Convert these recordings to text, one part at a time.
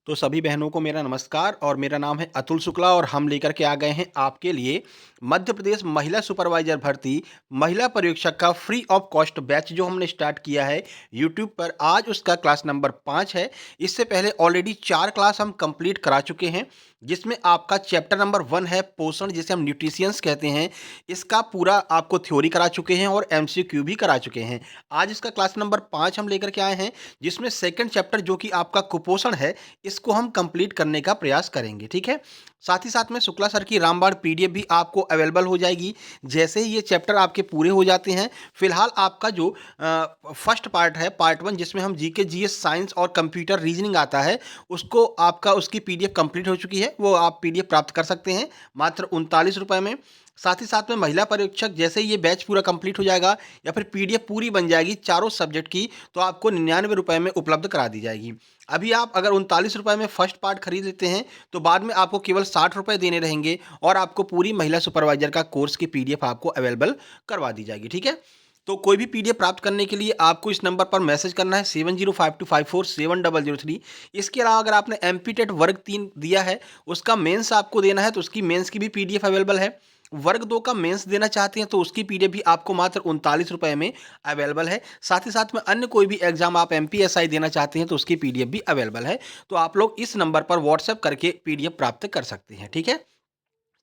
तो सभी बहनों को मेरा नमस्कार और मेरा नाम है अतुल शुक्ला और हम लेकर के आ गए हैं आपके लिए मध्य प्रदेश महिला सुपरवाइजर भर्ती महिला पर्यवेक्षक का फ्री ऑफ कॉस्ट बैच जो हमने स्टार्ट किया है यूट्यूब पर। आज उसका क्लास नंबर 5 है। इससे पहले ऑलरेडी 4 क्लास हम कंप्लीट करा चुके हैं, जिसमें आपका चैप्टर नंबर 1 है पोषण, जिसे हम न्यूट्रिशियंस कहते हैं। इसका पूरा आपको थ्योरी करा चुके हैं और एमसीक्यू भी करा चुके हैं। आज इसका क्लास नंबर 5 हम लेकर के आए हैं, जिसमें सेकंड चैप्टर जो कि आपका कुपोषण है, इसको हम कंप्लीट करने का प्रयास करेंगे, ठीक है? साथ ही साथ में शुक्ला सर की रामबाण पीडीएफ भी आपको अवेलेबल हो जाएगी। जैसे ही ये चैप्टर आपके पूरे हो जाते हैं, फिलहाल आपका जो फर्स्ट पार्ट है, पार्ट 1, जिसमें हम जीके, जीएस, साइंस और कंप्यूटर रीजनिंग आता है, उसको आपका उसकी पीडीएफ कंप्लीट हो चुकी है। वो आप पीडीएफ प्राप्त कर सकते हैं मात्र ₹39 में। साथ ही साथ में महिला पर्यवेक्षक, जैसे ही ये बैच पूरा कंप्लीट हो जाएगा या फिर पीडीएफ पूरी बन जाएगी चारों सब्जेक्ट की, तो आपको ₹99 में उपलब्ध करा दी जाएगी। अभी आप अगर ₹39 में फर्स्ट पार्ट खरीद लेते हैं, तो बाद में आपको केवल ₹60 देने रहेंगे और आपको पूरी महिला सुपरवाइजर का कोर्स की पीडीएफ आपको अवेलेबल करवा दी जाएगी, ठीक है? तो कोई भी पीडीएफ प्राप्त करने के लिए आपको इस नंबर पर मैसेज करना है 7052547003। इसके अलावा अगर आपने एमपी टेट वर्ग 3 दिया है, उसका मेंस आपको देना है, तो उसकी मेंस की भी पीडीएफ अवेलेबल है। वर्ग 2 का मेंस देना चाहते हैं, तो उसकी पीडीएफ भी आपको मात्र ₹39 में अवेलेबल है। साथ ही साथ में अन्य कोई भी एग्जाम आप एमपीएसआई देना चाहते हैं, तो उसकी पीडीएफ भी अवेलेबल है। तो आप लोग इस नंबर पर व्हाट्सएप करके पीडीएफ प्राप्त कर सकते हैं, ठीक है?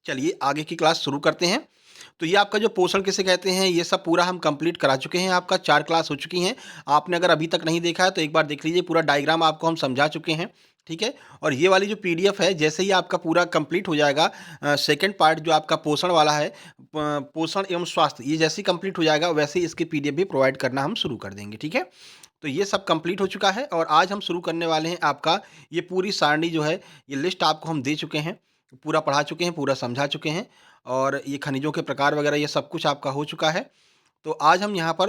चलिए आगे की क्लास शुरू करते हैं। तो ये आपका जो पोषण किसे कहते हैं, ये सब पूरा हम कंप्लीट करा चुके हैं। आपका 4 क्लास हो चुकी हैं। आपने अगर अभी तक नहीं देखा है तो एक बार देख लीजिए, पूरा डायग्राम आपको हम समझा चुके हैं, ठीक है? और ये वाली जो पीडीएफ है, जैसे ही आपका पूरा कंप्लीट हो जाएगा, सेकंड पार्ट जो आपका पोषण वाला है, पोषण एवं स्वास्थ्य, ये जैसे ही कंप्लीट हो जाएगा वैसे ही इसकी पीडीएफ भी प्रोवाइड करना हम शुरू कर देंगे, ठीक है? तो ये सब कंप्लीट हो चुका है और आज हम शुरू करने वाले हैं आपका ये पूरी सारणी जो है, ये लिस्ट आपको हम दे चुके हैं, पूरा पढ़ा चुके हैं, पूरा समझा चुके हैं और ये खनिजों के प्रकार वगैरह ये सब कुछ आपका हो चुका है। तो आज हम यहाँ पर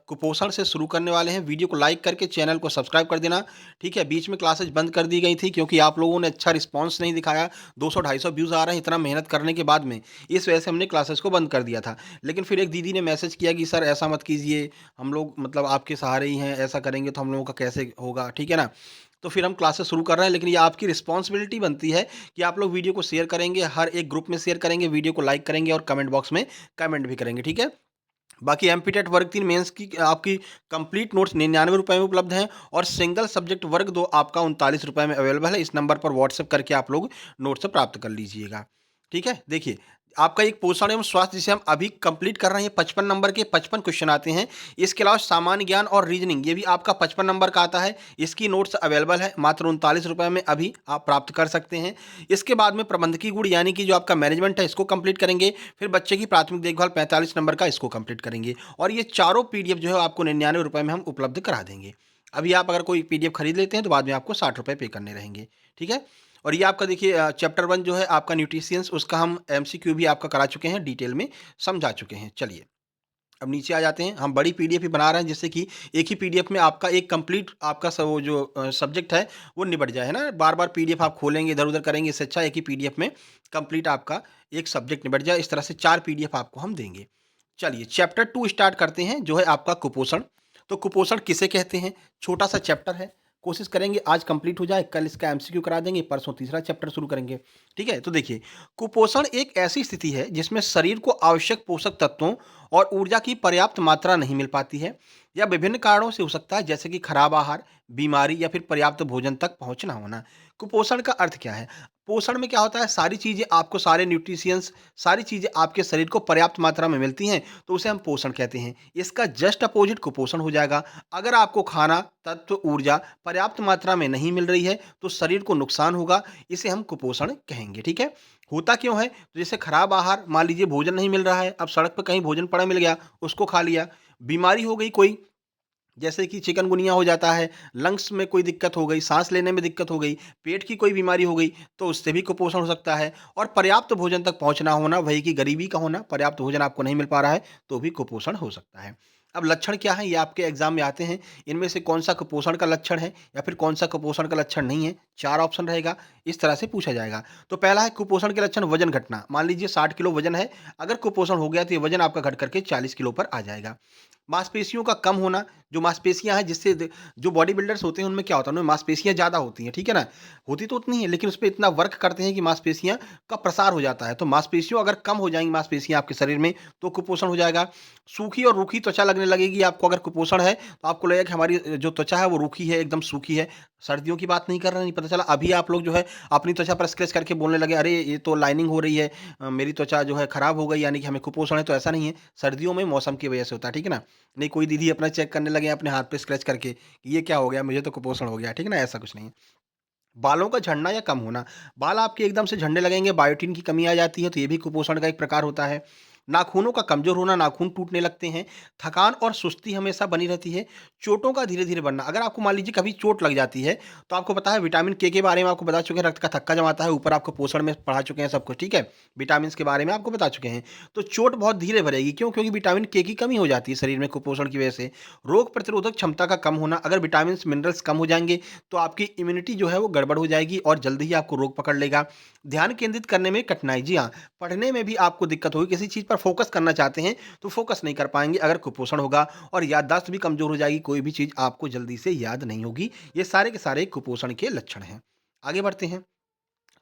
कुपोषण से शुरू करने वाले हैं। वीडियो को लाइक करके चैनल को सब्सक्राइब कर देना, ठीक है? बीच में क्लासेस बंद कर दी गई थी क्योंकि आप लोगों ने अच्छा रिस्पॉन्स नहीं दिखाया। 200-250 व्यूज़ आ रहे हैं इतना मेहनत करने के बाद में, इस वजह से हमने क्लासेस को बंद कर दिया था। लेकिन फिर एक दीदी ने मैसेज किया कि सर ऐसा मत कीजिए, हम लोग मतलब आपके सहारे ही हैं, ऐसा करेंगे तो हम लोगों का कैसे होगा, ठीक है ना? तो फिर हम क्लासेस शुरू कर रहे हैं, लेकिन ये आपकी रिस्पॉन्सिबिलिटी बनती है कि आप लोग वीडियो को शेयर करेंगे, हर एक ग्रुप में शेयर करेंगे, वीडियो को लाइक करेंगे और कमेंट बॉक्स में कमेंट भी करेंगे, ठीक है? बाकी एमपी टेट वर्ग 3 मेंस की आपकी कंप्लीट नोट्स ₹99 में उपलब्ध हैं और सिंगल सब्जेक्ट वर्ग 2 आपका ₹39 में अवेलेबल है। इस नंबर पर व्हाट्सएप करके आप लोग नोट्स प्राप्त कर लीजिएगा, ठीक है? देखिए, आपका एक पोषण एवं स्वास्थ्य जिसे हम अभी कंप्लीट कर रहे हैं, 55 नंबर के 55 क्वेश्चन आते हैं। इसके अलावा सामान्य ज्ञान और रीजनिंग, ये भी आपका 55 नंबर का आता है। इसकी नोट्स अवेलेबल है, मात्र ₹39 में अभी आप प्राप्त कर सकते हैं। इसके बाद में प्रबंधकीय गुण यानी कि जो आपका मैनेजमेंट है, इसको कंप्लीट करेंगे। फिर बच्चे की प्राथमिक देखभाल 45 नंबर का, इसको कंप्लीट करेंगे और ये चारों पीडीएफ जो है आपको ₹99 में हम उपलब्ध करा देंगे। अभी आप अगर कोई पीडीएफ खरीद लेते हैं तो बाद में आपको ₹60 पे करने रहेंगे, ठीक है? और ये आपका देखिए चैप्टर 1 जो है आपका न्यूट्रिशियंस, उसका हम एमसीक्यू भी आपका करा चुके हैं, डिटेल में समझा चुके हैं। चलिए, अब नीचे आ जाते हैं। हम बड़ी पीडीएफ ही बना रहे हैं जिससे कि एक ही पीडीएफ में आपका एक कंप्लीट आपका वो जो सब्जेक्ट है वो निपट जाए, है ना? बार-बार पीडीएफ आप खोलेंगे, इधर-उधर करेंगे, इससे अच्छा एक ही पीडीएफ में कंप्लीट आपका एक सब्जेक्ट निपट जाए। इस तरह से 4 पीडीएफ आपको हम देंगे। चलिए चैप्टर 2 स्टार्ट करते हैं, जो है आपका कुपोषण। तो कुपोषण किसे कहते हैं? छोटा-सा चैप्टर है। कोशिश करेंगे आज कंप्लीट हो जाए, कल इसका एमसीक्यू करा देंगे, परसों तीसरा चैप्टर शुरू करेंगे। ठीक है? तो देखिए, कुपोषण एक ऐसी स्थिति है जिसमें शरीर को आवश्यक पोषक तत्वों और ऊर्जा की पर्याप्त मात्रा नहीं मिल पाती है। यह विभिन्न कारणों से हो सकता है, जैसे कि खराब आहार, बीमारी या फिर पर्याप्त भोजन तक पहुँच ना होना। कुपोषण का अर्थ क्या है? पोषण में क्या होता है, सारी चीज़ें आपको, सारे न्यूट्रिशियंस, सारी चीज़ें आपके शरीर को पर्याप्त मात्रा में मिलती हैं, तो उसे हम पोषण कहते हैं। इसका जस्ट अपोजिट कुपोषण हो जाएगा। अगर आपको खाना, तत्व, ऊर्जा पर्याप्त मात्रा में नहीं मिल रही है, तो शरीर को नुकसान होगा, इसे हम कुपोषण कहेंगे, ठीक है? होता क्यों है? तो जैसे खराब आहार, मान लीजिए भोजन नहीं मिल रहा है, अब सड़क पे कहीं भोजन पड़ा मिल गया, उसको खा लिया। बीमारी हो गई कोई, जैसे कि चिकनगुनिया हो जाता है, लंग्स में कोई दिक्कत हो गई, साँस लेने में दिक्कत हो गई, पेट की कोई बीमारी हो गई, तो उससे भी कुपोषण हो सकता है। और पर्याप्त भोजन तक पहुँच ना होना, वही कि गरीबी का होना, पर्याप्त भोजन आपको नहीं मिल पा रहा है, तो भी कुपोषण हो सकता है। अब लक्षण क्या हैं, ये आपके एग्ज़ाम में आते हैं। इनमें से कौन-सा कुपोषण का लक्षण है या फिर कौन-सा कुपोषण का लक्षण नहीं है, 4 ऑप्शन रहेगा, इस तरह से पूछा जाएगा। तो पहला है कुपोषण के लक्षण वज़न घटना। मान लीजिए 60 किलो वज़न है, अगर कुपोषण हो गया तो ये वज़न आपका घट करके 40 किलो पर आ जाएगा। मांसपेशियों का कम होना, जो मांसपेशियाँ हैं जिससे द जो बॉडी बिल्डर्स होते हैं उनमें क्या होता है, उनमें मांसपेशियाँ ज़्यादा होती हैं, ठीक है ना? होती तो उतनी ही है लेकिन उसपे इतना वर्क करते हैं कि मांसपेशियाँ का प्रसार हो जाता है। तो मांसपेशियों अगर कम हो जाएँगी मांसपेशियाँ आपके शरीर में तो कुपोषण हो जाएगा। सूखी और रूखी त्वचा लगने लगेगी आपको, अगर कुपोषण है तो आपको लगेगा कि हमारी जो त्वचा है वो रूखी है, एकदम सूखी है। सर्दियों की बात नहीं कर रहे हैं, पता चला अभी आप लोग जो है अपनी त्वचा पर स्क्रैच करके बोलने लगे, अरे ये तो लाइनिंग हो रही है, मेरी त्वचा जो है खराब हो गई, यानी कि हमें कुपोषण है, तो ऐसा नहीं है। सर्दियों में मौसम की वजह से होता है, ठीक है ना? नहीं कोई दीदी अपना चेक करने लगे अपने हाथ पे स्क्रैच करके, कि ये क्या हो गया? मुझे तो कुपोषण हो गया, ठीक है ना? ऐसा कुछ नहीं है। बालों का झड़ना या कम होना, बाल आपके एकदम से झड़ने लगेंगे, बायोटिन की कमी आ जाती है, तो ये भी कुपोषण का एक प्रकार होता है। नाखूनों का कमज़ोर होना, नाखून टूटने लगते हैं, थकान और सुस्ती हमेशा बनी रहती है, चोटों का धीरे-धीरे बढ़ना। अगर आपको मान लीजिए कभी चोट लग जाती है, तो आपको पता है विटामिन के बारे में आपको बता चुके हैं, रक्त का थक्का जमाता है, ऊपर आपको पोषण में पढ़ा चुके हैं सब कुछ, ठीक है? विटामिन्स के बारे में आपको बता चुके हैं। तो चोट बहुत धीरे भरेगी, क्यों? क्योंकि विटामिन के की कमी हो जाती है शरीर में कुपोषण की वजह से। रोग प्रतिरोधक क्षमता का कम होना, अगर विटामिन्स, मिनरल्स कम हो जाएँगे तो आपकी इम्यूनिटी जो है वो गड़बड़ हो जाएगी और जल्दी ही आपको रोग पकड़ लेगा। ध्यान केंद्रित करने में कठिनाई, जी हाँ, पढ़ने में भी आपको दिक्कत होगी, किसी चीज़ पर फ़ोकस करना चाहते हैं, तो फ़ोकस नहीं कर पाएँगे अगर कुपोषण होगा और याददाश्त भी कमज़ोर हो जाएगी, कोई भी चीज़ आपको जल्दी से याद नहीं होगी। ये सारे के सारे कुपोषण के लक्षण हैं। आगे बढ़ते हैं।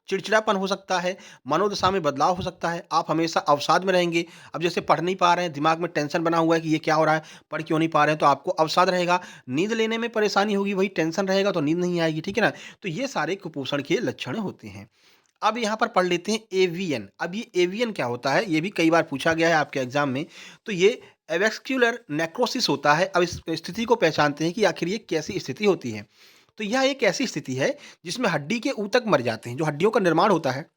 चिड़चिड़ापन हो सकता है, मनोदशा में बदलाव हो सकता है, आप हमेशा अवसाद में रहेंगे। अब जैसे पढ़ नहीं पा रहे हैं, दिमाग में टेंशन बना हुआ है कि ये क्या हो रहा है, पढ़ क्यों नहीं पा रहे हैं, तो आपको अवसाद रहेगा। नींद लेने में परेशानी होगी, वही टेंशन रहेगा तो नींद नहीं आएगी, ठीक है ना? तो ये सारे कुपोषण के लक्षण होते हैं। अब यहाँ पर पढ़ लेते हैं एवीएन। अब ये एवीएन क्या होता है? ये भी कई बार पूछा गया है आपके एग्ज़ाम में। तो ये एवेस्क्युलर नेक्रोसिस होता है। अब इस स्थिति को पहचानते हैं कि आखिर ये कैसी स्थिति होती है? तो यह एक ऐसी स्थिति है जिसमें हड्डी के ऊतक मर जाते हैं। जो हड्डियों का निर्माण होता है,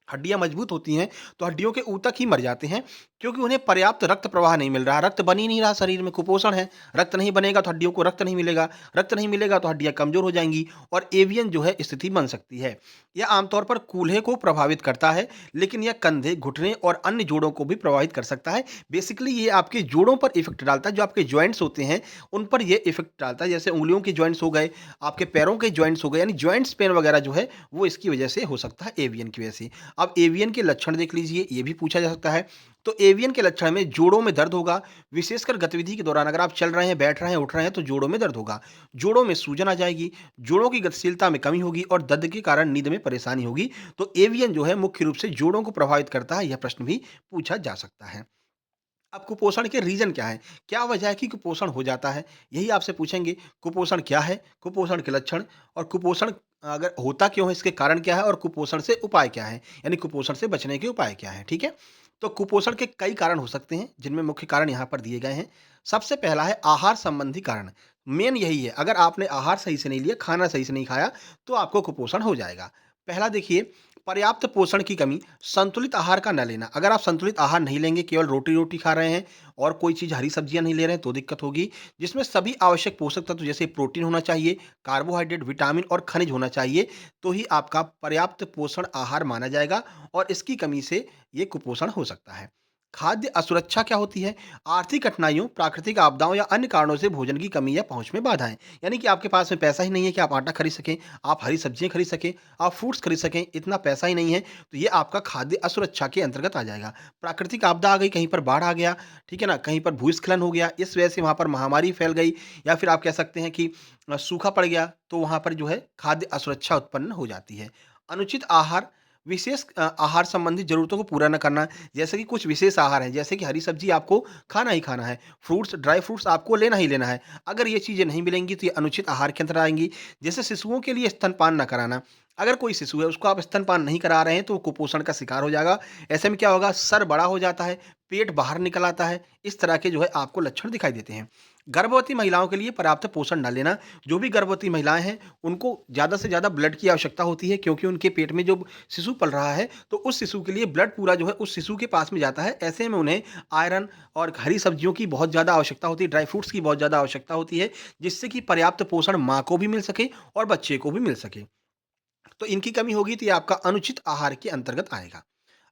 हड्डियाँ मजबूत होती हैं, तो हड्डियों के ऊतक ही मर जाते हैं, क्योंकि उन्हें पर्याप्त रक्त प्रवाह नहीं मिल रहा, रक्त बन ही नहीं रहा शरीर में, कुपोषण है। रक्त नहीं बनेगा तो हड्डियों को रक्त नहीं मिलेगा, रक्त नहीं मिलेगा तो हड्डियाँ कमज़ोर हो जाएँगी और एवियन जो है स्थिति बन सकती है। यह आमतौर पर कूल्हे को प्रभावित करता है, लेकिन यह कंधे, घुटने और अन्य जोड़ों को भी प्रभावित कर सकता है। बेसिकली ये आपके जोड़ों पर इफ़ेक्ट डालता है, जो आपके जॉइंट्स होते हैं, उन पर ये इफ़ेक्ट डालता है। जैसे उँगलियों के जॉइंट्स हो गए, आपके पैरों के जॉइंट्स हो गए, यानी जॉइंट्स पेन वगैरह जो है, वो इसकी वजह से हो सकता है, एवियन की वजह से। अब एवियन के लक्षण देख लीजिए, ये भी पूछा जा सकता है। तो एवियन के लक्षण में जोड़ों में दर्द होगा, विशेषकर गतिविधि के दौरान अगर आप चल रहे हैं, बैठ रहे हैं, उठ रहे हैं तो जोड़ों में दर्द होगा। जोड़ों में सूजन आ जाएगी, जोड़ों की गतिशीलता में कमी होगी और दर्द के कारण नींद में परेशानी होगी। तो एवियन जो है मुख्य रूप से जोड़ों को प्रभावित करता है, यह प्रश्न भी पूछा जा सकता है। अब कुपोषण के रीज़न क्या है? क्या वजह है कि कुपोषण हो जाता है? यही आपसे पूछेंगे, कुपोषण क्या है? कुपोषण के लक्षण और कुपोषण अगर होता क्यों है, इसके कारण क्या है और कुपोषण से उपाय क्या है? यानी कुपोषण से बचने के उपाय क्या हैं, ठीक है? तो कुपोषण के कई कारण हो सकते हैं, जिनमें मुख्य कारण यहाँ पर दिए गए हैं। सबसे पहला है आहार संबंधी कारण। मेन यही है, अगर आपने आहार सही से नहीं लिया, खाना सही से नहीं खाया, तो आपको कुपोषण हो जाएगा। पहला देखिए, पर्याप्त पोषण की कमी, संतुलित आहार का न लेना। अगर आप संतुलित आहार नहीं लेंगे, केवल रोटी-रोटी खा रहे हैं और कोई चीज़ हरी सब्जियाँ नहीं ले रहे हैं, तो दिक्कत होगी। जिसमें सभी आवश्यक पोषक तत्व जैसे प्रोटीन होना चाहिए, कार्बोहाइड्रेट, विटामिन और खनिज होना चाहिए, तो ही आपका पर्याप्त पोषण आहार माना जाएगा और इसकी कमी से ये कुपोषण हो सकता है। खाद्य असुरक्षा क्या होती है? आर्थिक कठिनाइयों, प्राकृतिक आपदाओं या अन्य कारणों से भोजन की कमी या पहुँच में बाधाएँ। यानी कि आपके पास में पैसा ही नहीं है कि आप आटा खरीद सकें, आप हरी सब्जियाँ खरीद सकें, आप फ्रूट्स खरीद सकें, इतना पैसा ही नहीं है, तो ये आपका खाद्य असुरक्षा के अंतर्गत आ जाएगा। प्राकृतिक आपदा आ गई, कहीं पर बाढ़ आ गया, ठीक है ना? कहीं पर भूस्खलन हो गया, इस वजह से वहाँ पर महामारी फैल गई या फिर आप कह सकते हैं कि सूखा पड़ गया, तो वहाँ पर जो है खाद्य असुरक्षा उत्पन्न हो जाती है। अनुचित आहार, विशेष आहार संबंधी ज़रूरतों को पूरा न करना, जैसे कि कुछ विशेष आहार हैं, जैसे कि हरी सब्ज़ी आपको खाना ही खाना है, फ्रूट्स, ड्राई फ्रूट्स आपको लेना ही लेना है। अगर ये चीज़ें नहीं मिलेंगी, तो ये अनुचित आहार के अंदर आएँगी। जैसे शिशुओं के लिए स्तनपान न कराना, अगर कोई शिशु है उसको आप स्तनपान नहीं करा रहे हैं तो वो कुपोषण का शिकार हो जाएगा। ऐसे में क्या होगा, सर बड़ा हो जाता है, पेट बाहर निकल आता है, इस तरह के जो है आपको लक्षण दिखाई देते हैं। गर्भवती महिलाओं के लिए पर्याप्त पोषण न लेना, जो भी गर्भवती महिलाएँ हैं उनको ज़्यादा से ज़्यादा ब्लड की आवश्यकता होती है, क्योंकि उनके पेट में जो शिशु पल रहा है, तो उस शिशु के लिए ब्लड पूरा जो है उस शिशु के पास में जाता है। ऐसे में उन्हें आयरन और हरी सब्जियों की बहुत ज़्यादा आवश्यकता होती है, ड्राई फ्रूट्स की बहुत ज़्यादा आवश्यकता होती है, जिससे कि पर्याप्त पोषण माँ को भी मिल सके और बच्चे को भी मिल सके। तो इनकी कमी होगी तो ये आपका अनुचित आहार के अंतर्गत आएगा।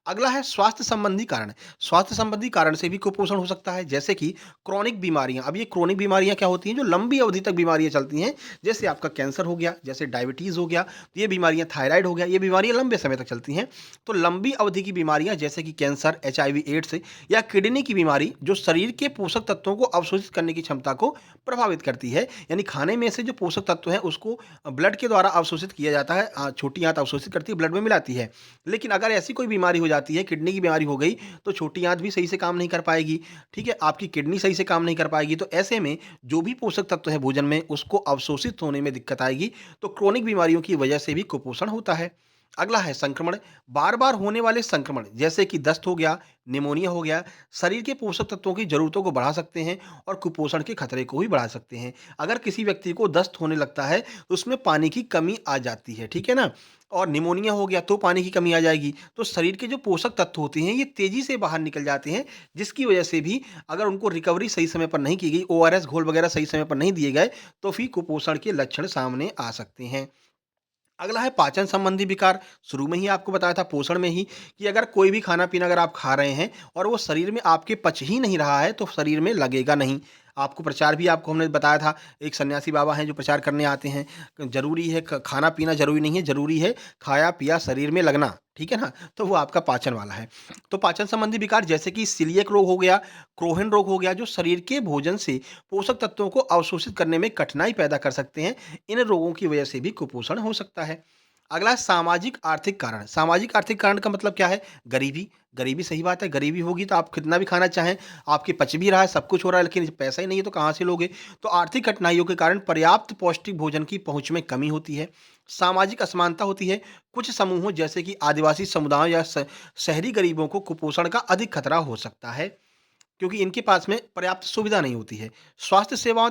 अगला है स्वास्थ्य संबंधी कारण। स्वास्थ्य संबंधी कारण से भी कुपोषण हो सकता है, जैसे कि क्रोनिक बीमारियाँ। अब ये क्रोनिक बीमारियाँ क्या होती हैं? जो लंबी अवधि तक बीमारियाँ चलती हैं, जैसे आपका कैंसर हो गया, जैसे डायबिटीज़ हो गया, तो ये बीमारियाँ, थायराइड हो गया, ये बीमारियाँ लंबे समय तक चलती हैं। तो लंबी अवधि की बीमारियाँ जैसे कि कैंसर, एचआईवी एड्स या किडनी की बीमारी, जो शरीर के पोषक तत्वों को अवशोषित करने की क्षमता को प्रभावित करती है। यानी खाने में से जो पोषक तत्व हैं उसको ब्लड के द्वारा अवशोषित किया जाता है। छोटी आंत अवशोषित करती है, ब्लड में मिलाती है। लेकिन अगर ऐसी कोई बीमारी हो जाती है, किडनी की बीमारी हो गई, तो छोटी आंत भी सही से काम नहीं कर पाएगी, ठीक है? आपकी किडनी सही से काम नहीं कर पाएगी, तो ऐसे में जो भी पोषक तत्व है भोजन में, उसको अवशोषित होने में दिक्कत आएगी, तो क्रोनिक बीमारियों की वजह से भी कुपोषण होता है। अगला है संक्रमण। बार-बार होने वाले संक्रमण, जैसे कि दस्त हो गया, निमोनिया हो गया, शरीर के पोषक तत्वों की ज़रूरतों को बढ़ा सकते हैं और कुपोषण के खतरे को भी बढ़ा सकते हैं। अगर किसी व्यक्ति को दस्त होने लगता है, तो उसमें पानी की कमी आ जाती है, ठीक है ना? और निमोनिया हो गया तो पानी की कमी आ जाएगी। तो शरीर के जो पोषक तत्व होते हैं ये तेज़ी से बाहर निकल जाते हैं, जिसकी वजह से भी अगर उनको रिकवरी सही समय पर नहीं की गई, ओआरएस घोल वगैरह सही समय पर नहीं दिए गए, तो फिर कुपोषण के लक्षण सामने आ सकते हैं। अगला है पाचन संबंधी विकार। शुरू में ही आपको बताया था पोषण में ही कि अगर कोई भी खाना-पीना अगर आप खा रहे हैं और वो शरीर में आपके पच ही नहीं रहा है, तो शरीर में लगेगा नहीं। आपको प्रचार भी आपको हमने बताया था, एक सन्यासी बाबा हैं जो प्रचार करने आते हैं। ज़रूरी है ख खाना-पीना ज़रूरी नहीं है, ज़रूरी है खाया-पिया शरीर में लगना, ठीक है ना? तो वो आपका पाचन वाला है। तो पाचन संबंधी विकार जैसे कि सीलिएक रोग हो गया, क्रोहन रोग हो गया, जो शरीर के भोजन से पोषक तत्वों को अवशोषित करने में कठिनाई पैदा कर सकते हैं। इन रोगों की वजह से भी कुपोषण हो सकता है। अगला है सामाजिक आर्थिक कारण। सामाजिक आर्थिक कारण का मतलब क्या है? गरीबी। गरीबी सही बात है, गरीबी होगी तो आप कितना भी खाना चाहें, आपके पच भी रहा है, सब कुछ हो रहा है, लेकिन पैसा ही नहीं है तो कहाँ से लोगे? तो आर्थिक कठिनाइयों के कारण पर्याप्त पौष्टिक भोजन की पहुँच में कमी होती है। सामाजिक असमानता होती है। कुछ समूहों जैसे कि आदिवासी समुदायों या शहरी गरीबों को कुपोषण का अधिक खतरा हो सकता है। क्योंकि इनके पास में पर्याप्त सुविधा नहीं होती है। स्वास्थ्य सेवाओं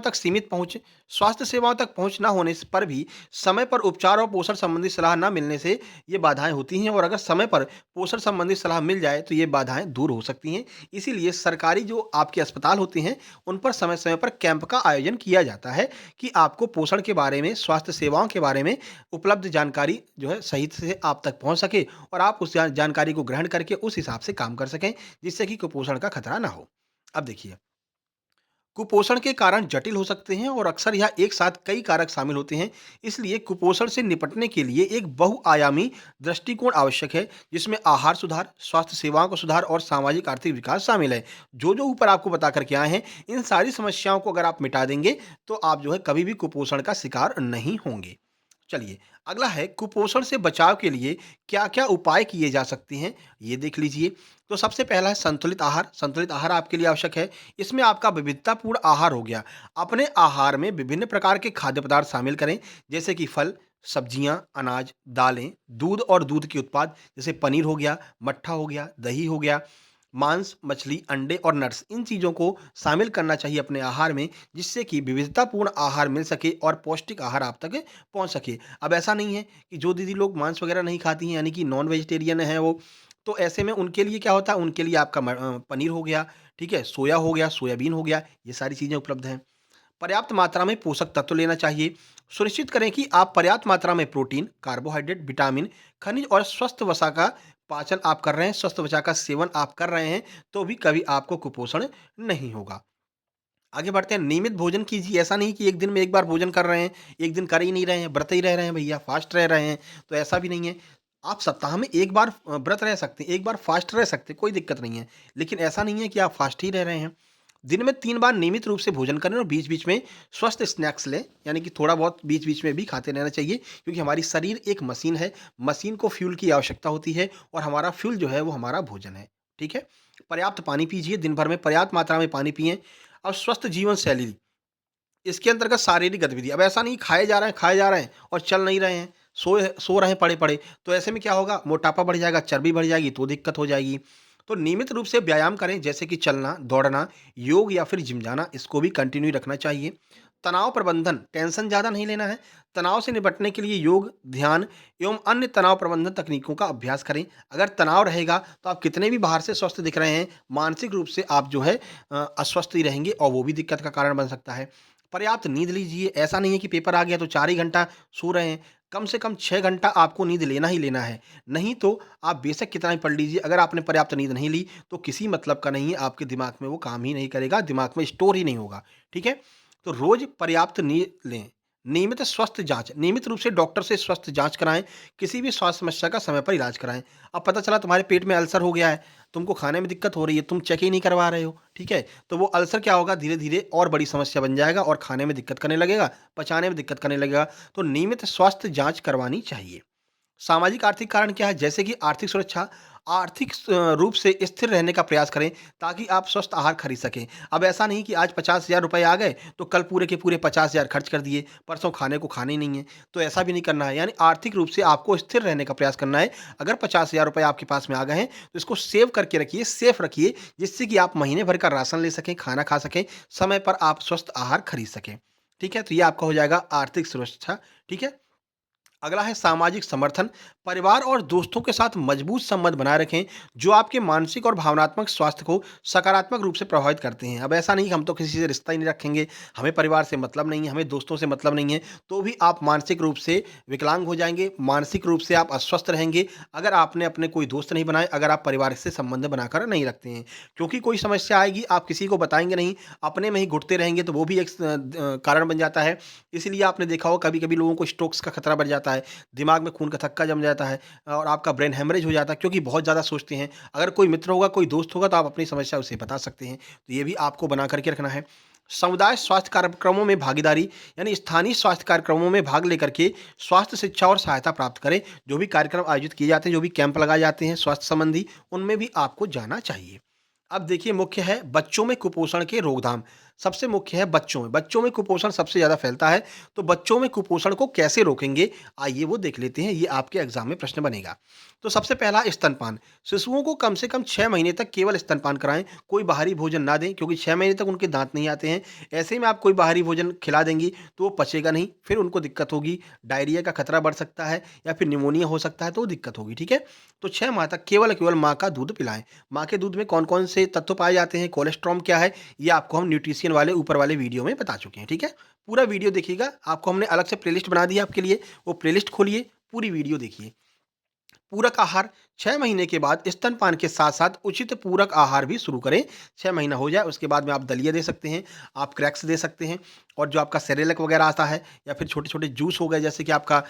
तक पहुँच ना होने पर भी समय पर उपचार और पोषण संबंधी सलाह ना मिलने से ये बाधाएँ होती हैं, और अगर समय पर पोषण संबंधी सलाह मिल जाए तो ये बाधाएँ दूर हो सकती हैं। इसीलिए सरकारी जो आपके अस्पताल होते हैं, उन पर समय-समय पर कैंप का आयोजन किया जाता है कि आपको पोषण के बारे में, स्वास्थ्य सेवाओं के बारे में उपलब्ध जानकारी जो है सही से आप तक पहुँच सके और आप उस जानकारी को ग्रहण करके उस हिसाब से काम कर सकें, जिससे कि कुपोषण का खतरा ना हो। अब देखिए, कुपोषण के कारण जटिल हो सकते हैं और अक्सर यह एक साथ कई कारक शामिल होते हैं। इसलिए कुपोषण से निपटने के लिए एक बहुआयामी दृष्टिकोण आवश्यक है, जिसमें आहार सुधार, स्वास्थ्य सेवाओं का सुधार और सामाजिक आर्थिक विकास शामिल है। जो ऊपर आपको बता कर के आए हैं, इन सारी समस्याओं को अगर आप मिटा देंगे, तो आप जो है कभी भी कुपोषण का शिकार नहीं होंगे। चलिए, अगला है कुपोषण से बचाव के लिए क्या-क्या उपाय किए जा सकते हैं, ये देख लीजिए। तो सबसे पहला है संतुलित आहार। संतुलित आहार आपके लिए आवश्यक है। इसमें आपका विविधतापूर्ण आहार हो गया। अपने आहार में विभिन्न प्रकार के खाद्य पदार्थ शामिल करें, जैसे कि फल, सब्जियाँ, अनाज, दालें, दूध और दूध के उत्पाद, जैसे पनीर हो गया, मट्ठा हो गया, दही हो गया, मांस, मछली, अंडे और नट्स, इन चीज़ों को शामिल करना चाहिए अपने आहार में, जिससे कि विविधतापूर्ण आहार मिल सके और पौष्टिक आहार आप तक पहुँच सके। अब ऐसा नहीं है कि जो दीदी लोग मांस वगैरह नहीं खाती हैं, यानी कि नॉन वेजिटेरियन हैं वो, तो ऐसे में उनके लिए क्या होता है, उनके लिए आपका पनीर हो गया, ठीक है, सोया हो गया, सोयाबीन हो गया, ये सारी चीज़ें उपलब्ध हैं। पर्याप्त मात्रा में पोषक तत्व लेना चाहिए। सुनिश्चित करें कि आप पर्याप्त मात्रा में प्रोटीन, कार्बोहाइड्रेट, विटामिन, खनिज और स्वस्थ वसा का पाचन आप कर रहे हैं, स्वस्थ वसा का सेवन आप कर रहे हैं, तो भी कभी आपको कुपोषण नहीं होगा। आगे बढ़ते हैं, नियमित भोजन कीजिए। ऐसा नहीं कि एक दिन में एक बार भोजन कर रहे हैं, एक दिन कर ही नहीं रहे हैं, व्रत ही रह रहे हैं भैया, फास्ट रह रहे हैं, तो ऐसा भी नहीं है। आप सप्ताह में एक बार व्रत रह सकते हैं, एक बार फास्ट रह सकते हैं, कोई दिक्कत नहीं है। लेकिन ऐसा नहीं है कि आप फास्ट ही रह रहे हैं। दिन में 3 बार नियमित रूप से भोजन करें और बीच-बीच में स्वस्थ स्नैक्स लें, यानी कि थोड़ा बहुत बीच-बीच में भी खाते रहना चाहिए, क्योंकि हमारी शरीर एक मशीन है, मशीन को फ्यूल की आवश्यकता होती है और हमारा फ्यूल जो है वो हमारा भोजन है, ठीक है? पर्याप्त पानी पीजिए, दिन भर में पर्याप्त मात्रा में पानी पिएँ और स्वस्थ जीवन शैली, इसके अंतर्गत शारीरिक गतिविधि। अब ऐसा नहीं खाए जा रहे हैं और चल नहीं रहे हैं, सो रहे हैं पड़े-पड़े, तो ऐसे में क्या होगा, मोटापा बढ़ जाएगा, चर्बी बढ़ जाएगी तो दिक्कत हो जाएगी। तो नियमित रूप से व्यायाम करें, जैसे कि चलना, दौड़ना, योग या फिर जिम जाना, इसको भी कंटिन्यू रखना चाहिए। तनाव प्रबंधन, टेंशन ज़्यादा नहीं लेना है। तनाव से निपटने के लिए योग, ध्यान एवं अन्य तनाव प्रबंधन तकनीकों का अभ्यास करें। अगर तनाव रहेगा तो आप कितने भी बाहर से स्वस्थ दिख रहे हैं, मानसिक रूप से आप जो है अस्वस्थ ही रहेंगे और वो भी दिक्कत का कारण बन सकता है। पर्याप्त नींद लीजिए, ऐसा नहीं है कि पेपर आ गया तो 4 ही घंटा सो रहे हैं। कम से कम 6 घंटा आपको नींद लेना ही लेना है। नहीं तो आप बेशक कितना भी पढ़ लीजिए, अगर आपने पर्याप्त नींद नहीं ली, तो किसी मतलब का नहीं है, आपके दिमाग में वो काम ही नहीं करेगा, दिमाग में स्टोर ही नहीं होगा, ठीक है? तो रोज़ पर्याप्त नींद लें। नियमित स्वस्थ जाँच, नियमित रूप से डॉक्टर से स्वस्थ जाँच कराएँ, किसी भी स्वास्थ्य समस्या का समय पर इलाज कराएँ। अब पता चला तुम्हारे पेट में अल्सर हो गया है, तुमको खाने में दिक्कत हो रही है, तुम चेक ही नहीं करवा रहे हो, ठीक है? तो वो अल्सर क्या होगा, धीरे-धीरे और बड़ी समस्या बन जाएगा और खाने में दिक्कत करने लगेगा, पचाने में दिक्कत करने लगेगा। तो नियमित स्वास्थ्य जाँच करवानी चाहिए। सामाजिक आर्थिक कारण क्या है? जैसे कि आर्थिक सुरक्षा, आर्थिक रूप से स्थिर रहने का प्रयास करें ताकि आप स्वस्थ आहार खरीद सकें। अब ऐसा नहीं कि आज 50,000 रुपए आ गए तो कल पूरे के पूरे 50,000 खर्च कर दिए, परसों खाने को खाने ही नहीं है। तो ऐसा भी नहीं करना है, यानी आर्थिक रूप से आपको स्थिर रहने का प्रयास करना है। अगर 50,000 रुपए आपके पास में आ गए हैं तो इसको सेव करके रखिए, सेफ रखिए, जिससे कि आप महीने भर का राशन ले सकें, खाना खा सकें, समय पर आप स्वस्थ आहार खरीद सकें। ठीक है? तो ये आपका हो जाएगा आर्थिक सुरक्षा, ठीक है? अगला है सामाजिक समर्थन। परिवार और दोस्तों के साथ मजबूत संबंध बनाए रखें, जो आपके मानसिक और भावनात्मक स्वास्थ्य को सकारात्मक रूप से प्रभावित करते हैं। अब ऐसा नहीं कि हम तो किसी से रिश्ता ही नहीं रखेंगे, हमें परिवार से मतलब नहीं है, हमें दोस्तों से मतलब नहीं है, तो भी आप मानसिक रूप से विकलांग हो जाएँगे, मानसिक रूप से आप अस्वस्थ रहेंगे, अगर आपने अपने कोई दोस्त नहीं बनाए, अगर आप परिवार से संबंध बनाकर नहीं रखते हैं। क्योंकि कोई समस्या आएगी, आप किसी को बताएँगे नहीं, अपने में ही घुटते रहेंगे, तो वो भी एक कारण बन जाता है। इसलिए आपने देखा होगा कभी-कभी लोगों को स्ट्रोक्स का खतरा बढ़ जाता है, दिमाग में खून का थक्का जम जाता है और आपका ब्रेन हेमरेज हो जाता है क्योंकि बहुत ज़्यादा सोचते हैं। अगर कोई मित्र होगा, कोई दोस्त होगा तो आप अपनी समस्या उसे बता सकते हैं। तो ये भी आपको बना कर के रखना है। समुदाय स्वास्थ्य कार्यक्रमों में भागीदारी, यानी स्थानीय स्वास्थ्य कार्यक्रमों में भाग लेकर के स्वास्थ्य शिक्षा और सहायता प्राप्त करें। जो भी कार्यक्रम आयोजित किए जाते हैं, जो भी कैंप लगाए जाते हैं स्वास्थ्य संबंधी, उनमें भी आपको जाना चाहिए। अब देखिए, मुख्य है बच्चों में कुपोषण के रोकथाम। सबसे मुख्य है बच्चों में कुपोषण सबसे ज़्यादा फैलता है, तो बच्चों में कुपोषण को कैसे रोकेंगे? आइए वो देख लेते हैं, ये आपके एग्ज़ाम में प्रश्न बनेगा। तो सबसे पहला स्तनपान, शिशुओं को कम से कम 6 महीने तक केवल स्तनपान कराएँ, कोई बाहरी भोजन ना दें क्योंकि 6 महीने तक उनके दाँत नहीं आते हैं। ऐसे में आप कोई बाहरी भोजन खिला देंगी, तो वो पचेगा नहीं, फिर उनको दिक्कत होगी, डायरिया का खतरा बढ़ सकता है या फिर निमोनिया हो सकता है, तो दिक्कत होगी, ठीक है? तो 6 माह तक केवल माँ का दूध पिलाएँ। माँ के दूध में कौन-कौन से तत्व पाए जाते हैं, कोलेस्ट्रॉल क्या है, ये आपको हम न्यूट्रिशन वाले ऊपर वाले वीडियो में बता चुके हैं, ठीक है? पूरा वीडियो देखिएगा, आपको हमने अलग से प्लेलिस्ट बना दी है आपके लिए, वो प्लेलिस्ट खोलिए, पूरी वीडियो देखिए। पूरक आहार, 6 महीने के बाद स्तनपान के साथ-साथ उचित पूरक आहार भी शुरू करें। 6 महीना हो जाए उसके बाद में आप दलिया दे सकते हैं, आप क्रैक्स दे सकते हैं और जो आपका सेरेलैक वगैरह आता है या फिर छोटे-छोटे जूस हो गए जैसे कि आपका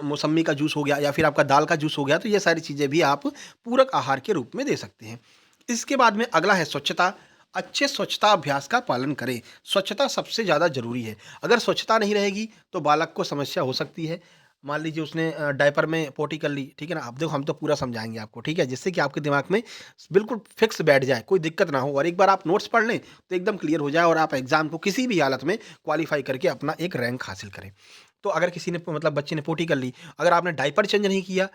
मौसम्मी का जूस हो गया या फिर आपका दाल का जूस हो गया, तो ये सारी चीज़ें भी आप पूरक आहार के रूप में दे सकते हैं। इसके बाद में अगला है स्वच्छता। अच्छे स्वच्छता अभ्यास का पालन करें। स्वच्छता सबसे ज़्यादा ज़रूरी है। अगर स्वच्छता नहीं रहेगी तो बालक को समस्या हो सकती है। मान लीजिए उसने डायपर में पोटी कर ली, ठीक है ना? अब देखो हम तो पूरा समझाएँगे आपको, ठीक है? जिससे कि आपके दिमाग में बिल्कुल फिक्स बैठ जाए, कोई दिक्कत ना हो और एक बार आप नोट्स पढ़ लें तो एकदम क्लियर हो जाए और आप एग्ज़ाम को किसी भी हालत में क्वालीफ़ाई करके अपना एक रैंक हासिल करें। तो अगर किसी ने मतलब बच्चे ने पोटी कर ली, अगर आपने डायपर चेंज नहीं किया,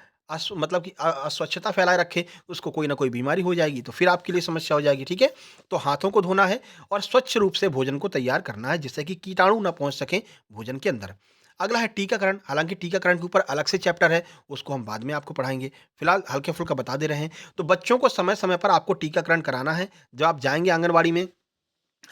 मतलब कि अस्वच्छता फैलाए रखे, उसको कोई ना कोई बीमारी हो जाएगी, तो फिर आपके लिए समस्या हो जाएगी, ठीक है? तो हाथों को धोना है और स्वच्छ रूप से भोजन को तैयार करना है, जिससे कि कीटाणु ना पहुँच सकें भोजन के अंदर। अगला है टीकाकरण, हालाँकि टीकाकरण के ऊपर अलग से चैप्टर है, उसको हम बाद में आपको पढ़ाएँगे। फिलहाल हल्के-फुल्का बता दे रहे हैं। तो बच्चों को समय-समय पर आपको टीकाकरण कराना है। जब आप जाएँगे आंगनवाड़ी में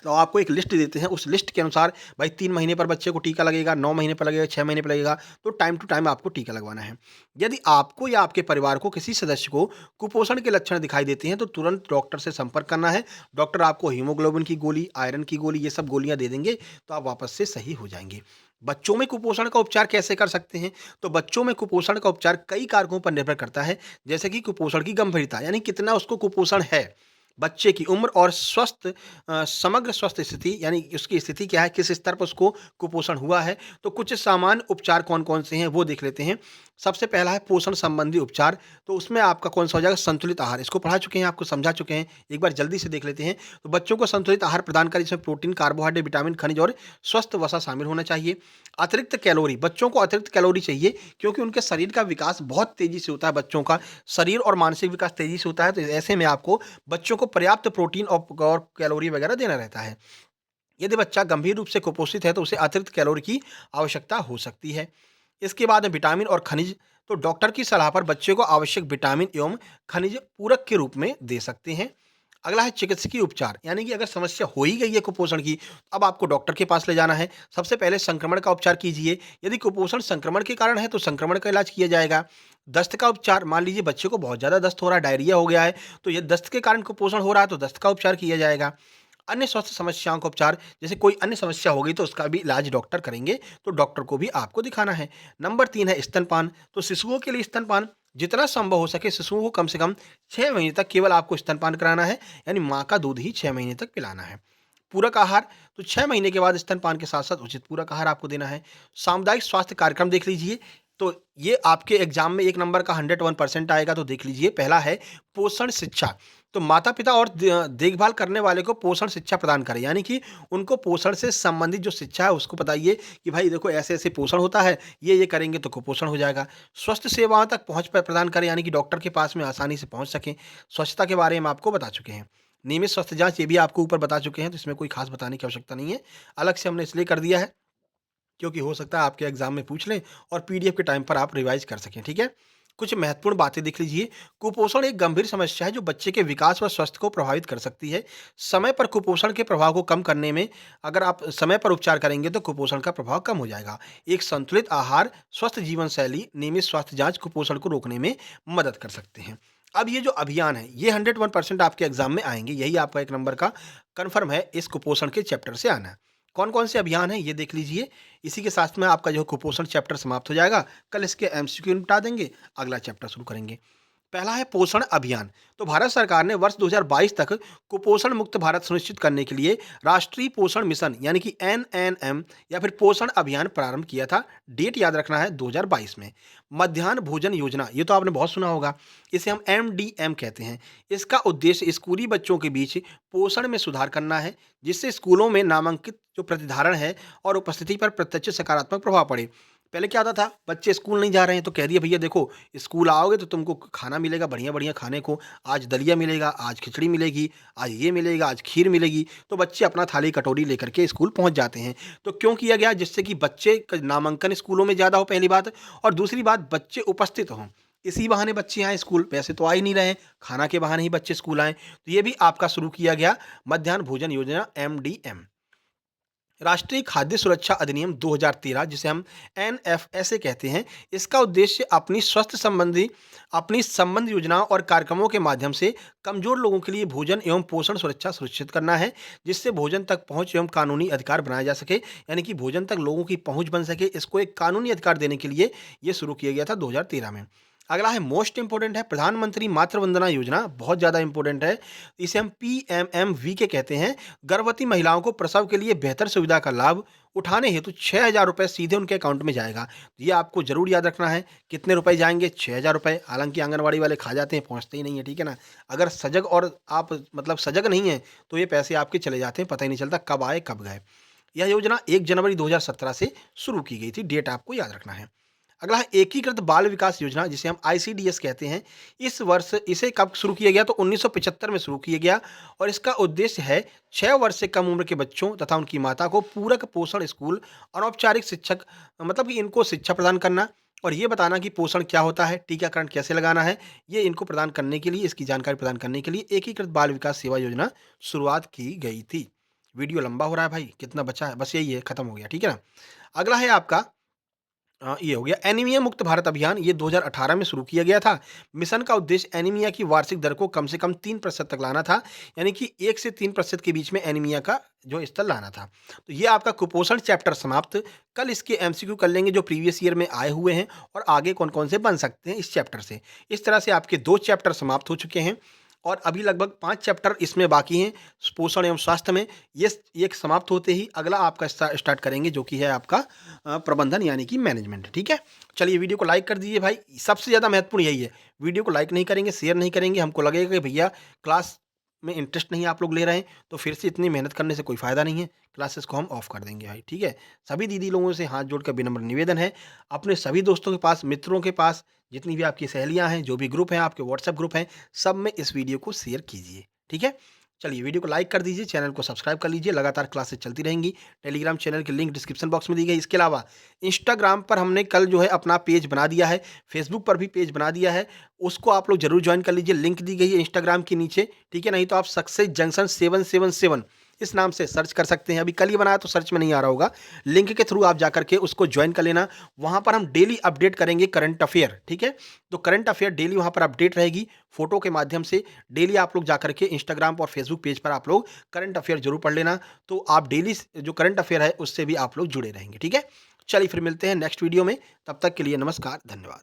तो आपको एक लिस्ट देते हैं, उस लिस्ट के अनुसार भाई 3 महीने पर बच्चे को टीका लगेगा, 9 महीने पर लगेगा, 6 महीने पर लगेगा, तो टाइम टू टाइम आपको टीका लगवाना है। यदि आपको या आपके परिवार को किसी सदस्य को कुपोषण के लक्षण दिखाई देते हैं, तो तुरंत डॉक्टर से संपर्क करना है। डॉक्टर आपको हीमोग्लोबिन की गोली, आयरन की गोली, ये सब गोलियाँ दे देंगे, तो आप वापस से सही हो जाएँगे। बच्चों में कुपोषण का उपचार कैसे कर सकते हैं? तो बच्चों में कुपोषण का उपचार कई कारकों पर निर्भर करता है, जैसे कि कुपोषण की गंभीरता, यानी कितना उसको कुपोषण है। बच्चे की उम्र और समग्र स्वस्थ स्थिति, यानी उसकी स्थिति क्या है, किस स्तर पर उसको कुपोषण हुआ है। तो कुछ सामान्य उपचार कौन-कौन से हैं, वो देख लेते हैं। सबसे पहला है पोषण संबंधी उपचार, तो उसमें आपका कौन-सा हो जाएगा, संतुलित आहार। इसको पढ़ा चुके हैं, आपको समझा चुके हैं, एक बार जल्दी से देख लेते हैं। तो बच्चों को संतुलित आहार प्रदान करें, जिसमें प्रोटीन, कार्बोहाइड्रेट, विटामिन, खनिज और स्वस्थ वसा शामिल होना चाहिए। अतिरिक्त कैलोरी, बच्चों को अतिरिक्त कैलोरी चाहिए क्योंकि उनके शरीर का विकास बहुत तेज़ी से होता है, बच्चों का शरीर और मानसिक विकास तेज़ी से होता है, तो ऐसे में आपको बच्चों को पर्याप्त प्रोटीन और कैलोरी वगैरह देना रहता है। यदि बच्चा गंभीर रूप से कुपोषित है तो उसे अतिरिक्त कैलोरी की आवश्यकता हो सकती है। इसके बाद में विटामिन और खनिज, तो डॉक्टर की सलाह पर बच्चे को आवश्यक विटामिन एवं खनिज पूरक के रूप में दे सकते हैं। अगला है चिकित्सकीय उपचार, यानी कि अगर समस्या हो ही गई है कुपोषण की, तो अब आपको डॉक्टर के पास ले जाना है। सबसे पहले संक्रमण का उपचार कीजिए। यदि कुपोषण संक्रमण के कारण है तो संक्रमण का इलाज किया जाएगा। दस्त का उपचार, मान लीजिए बच्चे को बहुत ज़्यादा दस्त हो रहा है, डायरिया हो गया है, तो ये दस्त के कारण कुपोषण हो रहा है तो दस्त का उपचार किया जाएगा। अन्य स्वास्थ्य समस्याओं का उपचार, जैसे कोई अन्य समस्या हो गई तो उसका भी इलाज डॉक्टर करेंगे, तो डॉक्टर को भी आपको दिखाना है। नंबर 3 है स्तनपान, तो शिशुओं के लिए स्तनपान जितना संभव हो सके शिशुओं को कम से कम 6 महीने तक केवल आपको स्तनपान कराना है, यानी माँ का दूध ही 6 महीने तक पिलाना है। पूरक आहार, तो 6 महीने के बाद स्तनपान के साथ-साथ उचित पूरक आहार आपको देना है। सामुदायिक स्वास्थ्य कार्यक्रम देख लीजिए, तो ये आपके एग्ज़ाम में 1 नंबर का 101% आएगा, तो देख लीजिए। पहला है पोषण शिक्षा, तो माता-पिता और देखभाल करने वाले को पोषण शिक्षा प्रदान करें, यानी कि उनको पोषण से संबंधित जो शिक्षा है उसको बताइए कि भाई देखो ऐसे-ऐसे पोषण होता है, ये करेंगे तो कुपोषण हो जाएगा। स्वास्थ्य सेवाओं तक पहुँच प्रदान करें, यानी कि डॉक्टर के पास में आसानी से पहुँच सकें। स्वच्छता के बारे में आपको बता चुके हैं। नियमित स्वास्थ्य जाँच, ये भी आपको ऊपर बता चुके हैं, तो इसमें कोई खास बताने की आवश्यकता नहीं है। अलग से हमने इसलिए कर दिया है क्योंकि हो सकता है आपके एग्जाम में पूछ लें और पीडीएफ के टाइम पर आप रिवाइज कर सकें, ठीक है? कुछ महत्वपूर्ण बातें देख लीजिए। कुपोषण एक गंभीर समस्या है जो बच्चे के विकास व स्वास्थ्य को प्रभावित कर सकती है। समय पर कुपोषण के प्रभाव को कम करने में अगर आप समय पर उपचार करेंगे तो कुपोषण का प्रभाव कम हो जाएगा। एक संतुलित आहार, स्वस्थ जीवन शैली, नियमित स्वास्थ्य जांच कुपोषण को रोकने में मदद कर सकते हैं। अब ये जो अभियान है ये 101% आपके एग्जाम में आएंगे, यही आपका 1 नंबर का कन्फर्म है इस कुपोषण के चैप्टर से आना है। कौन-कौन से अभियान हैं ये देख लीजिए। इसी के साथ में आपका जो कुपोषण चैप्टर समाप्त हो जाएगा। कल इसके एमसीक्यू निपटा देंगे, अगला चैप्टर शुरू करेंगे। पहला है पोषण अभियान। तो भारत सरकार ने वर्ष 2022 तक कुपोषण मुक्त भारत सुनिश्चित करने के लिए राष्ट्रीय पोषण मिशन यानी कि एनएनएम या फिर पोषण अभियान प्रारंभ किया था। डेट याद रखना है 2022 में। मध्याह्न भोजन योजना, ये तो आपने बहुत सुना होगा। इसे हम एमडीएम कहते हैं। इसका उद्देश्य स्कूली बच्चों के बीच पोषण में सुधार करना है, जिससे स्कूलों में नामांकित जो प्रतिधारण है और उपस्थिति पर प्रत्यक्ष सकारात्मक प्रभाव पड़े। पहले क्या होता था, बच्चे स्कूल नहीं जा रहे हैं तो कह दिया भैया देखो स्कूल आओगे तो तुमको खाना मिलेगा बढ़िया-बढ़िया खाने को, आज दलिया मिलेगा, आज खिचड़ी मिलेगी, आज ये मिलेगा, आज खीर मिलेगी, तो बच्चे अपना थाली कटोरी लेकर के स्कूल पहुँच जाते हैं। तो क्यों किया गया? जिससे कि बच्चे क नामांकन स्कूलों में ज़्यादा हो, पहली बात, और दूसरी बात बच्चे उपस्थित हों। इसी बहाने बच्चे आएँ स्कूल, वैसे तो आ ही नहीं रहे हैं, खाना के बहाने ही बच्चे स्कूल आएँ। तो ये भी आपका शुरू किया गया मध्याह्न भोजन योजना एमडीएम। राष्ट्रीय खाद्य सुरक्षा अधिनियम 2013, जिसे हम एनएफएसए कहते हैं, इसका उद्देश्य अपनी संबंध योजनाओं और कार्यक्रमों के माध्यम से कमजोर लोगों के लिए भोजन एवं पोषण सुरक्षा सुनिश्चित करना है, जिससे भोजन तक पहुंच एवं कानूनी अधिकार बनाया जा सके, यानी कि भोजन तक लोगों की पहुंच बन सके। इसको एक कानूनी अधिकार देने के लिए ये शुरू किया गया था 2013 में। अगला है मोस्ट इंपोर्टेंट है प्रधानमंत्री मातृ वंदना योजना, बहुत ज़्यादा इंपॉर्टेंट है। इसे हम पीएमएमवी के कहते हैं। गर्भवती महिलाओं को प्रसव के लिए बेहतर सुविधा का लाभ उठाने हेतु 6,000 रुपये सीधे उनके अकाउंट में जाएगा। तो ये आपको जरूर याद रखना है। कितने रुपए जाएंगे? 6,000 रुपये। हालांकि आंगनबाड़ी वाले खा जाते हैं, पहुंचते ही नहीं है, ठीक है ना। अगर सजग और आप मतलब सजग नहीं है तो ये पैसे आपके चले जाते हैं, पता ही नहीं चलता कब आए कब गए। यह योजना 1 जनवरी 2017 से शुरू की गई थी, डेट आपको याद रखना है। अगला है एकीकृत बाल विकास योजना, जिसे हम आईसीडीएस कहते हैं। इस वर्ष इसे कब शुरू किया गया? तो 1975 में शुरू किया गया, और इसका उद्देश्य है 6 वर्ष से कम उम्र के बच्चों तथा उनकी माता को पूरक पोषण स्कूल, अनौपचारिक शिक्षक, मतलब कि इनको शिक्षा प्रदान करना और ये बताना कि पोषण क्या होता है, टीकाकरण कैसे लगाना है, ये इनको प्रदान करने के लिए, इसकी जानकारी प्रदान करने के लिए एकीकृत बाल विकास सेवा योजना शुरुआत की गई थी। वीडियो लंबा हो रहा है भाई, कितना बचा है? बस यही है, खत्म हो गया, ठीक है ना। अगला है आपका ये हो गया एनीमिया मुक्त भारत अभियान। ये 2018 में शुरू किया गया था। मिशन का उद्देश्य एनीमिया की वार्षिक दर को कम से कम 3% तक लाना था, यानी कि 1 से 3% के बीच में एनीमिया का जो स्तर लाना था। तो ये आपका कुपोषण चैप्टर समाप्त। कल इसके एमसीक्यू कर लेंगे जो प्रीवियस ईयर में आए हुए हैं और आगे कौन-कौन से बन सकते हैं इस चैप्टर से। इस तरह से आपके 2 चैप्टर समाप्त हो चुके हैं और अभी लगभग 5 चैप्टर इसमें बाकी हैं पोषण एवं स्वास्थ्य में। ये एक समाप्त होते ही अगला आपका स्टार्ट करेंगे जो कि है आपका प्रबंधन यानी कि मैनेजमेंट, ठीक है। चलिए वीडियो को लाइक कर दीजिए भाई, सबसे ज़्यादा महत्वपूर्ण यही है। वीडियो को लाइक नहीं करेंगे, शेयर नहीं करेंगे, हमको लगेगा कि भैया क्लास में इंटरेस्ट नहीं आप लोग ले रहे हैं, तो फिर से इतनी मेहनत करने से कोई फ़ायदा नहीं है। क्लासेस को हम ऑफ कर देंगे भाई, ठीक है। सभी दीदी लोगों से हाथ जोड़ कर विनम्र निवेदन है, अपने सभी दोस्तों के पास, मित्रों के पास, जितनी भी आपकी सहेलियाँ हैं, जो भी ग्रुप हैं, आपके व्हाट्सएप ग्रुप हैं, सब में इस वीडियो को शेयर कीजिए, ठीक है। चलिए वीडियो को लाइक कर दीजिए, चैनल को सब्सक्राइब कर लीजिए, लगातार क्लासेस चलती रहेंगी। टेलीग्राम चैनल की लिंक डिस्क्रिप्शन बॉक्स में दी गई। इसके अलावा इंस्टाग्राम पर हमने कल जो है अपना पेज बना दिया है, फेसबुक पर भी पेज बना दिया है, उसको आप लोग ज़रूर ज्वाइन कर लीजिए। लिंक दी गई है इंस्टाग्राम के नीचे, ठीक है? नहीं तो आप सक्सेस जंक्शन 777 इस नाम से सर्च कर सकते हैं। अभी कल ही बनाया तो सर्च में नहीं आ रहा होगा। लिंक के थ्रू आप जा करके उसको ज्वाइन कर लेना। वहाँ पर हम डेली अपडेट करेंगे करंट अफेयर, ठीक है? तो करंट अफेयर डेली वहाँ पर अपडेट रहेगी, फोटो के माध्यम से। डेली आप लोग जा करके इंस्टाग्राम और फेसबुक पेज पर आप लोग करंट अफेयर जरूर पढ़ लेना। तो आप डेली जो करंट अफेयर है उससे भी आप लोग जुड़े रहेंगे, ठीक है? चलिए फिर मिलते हैं नेक्स्ट वीडियो में। तब तक के लिए नमस्कार, धन्यवाद।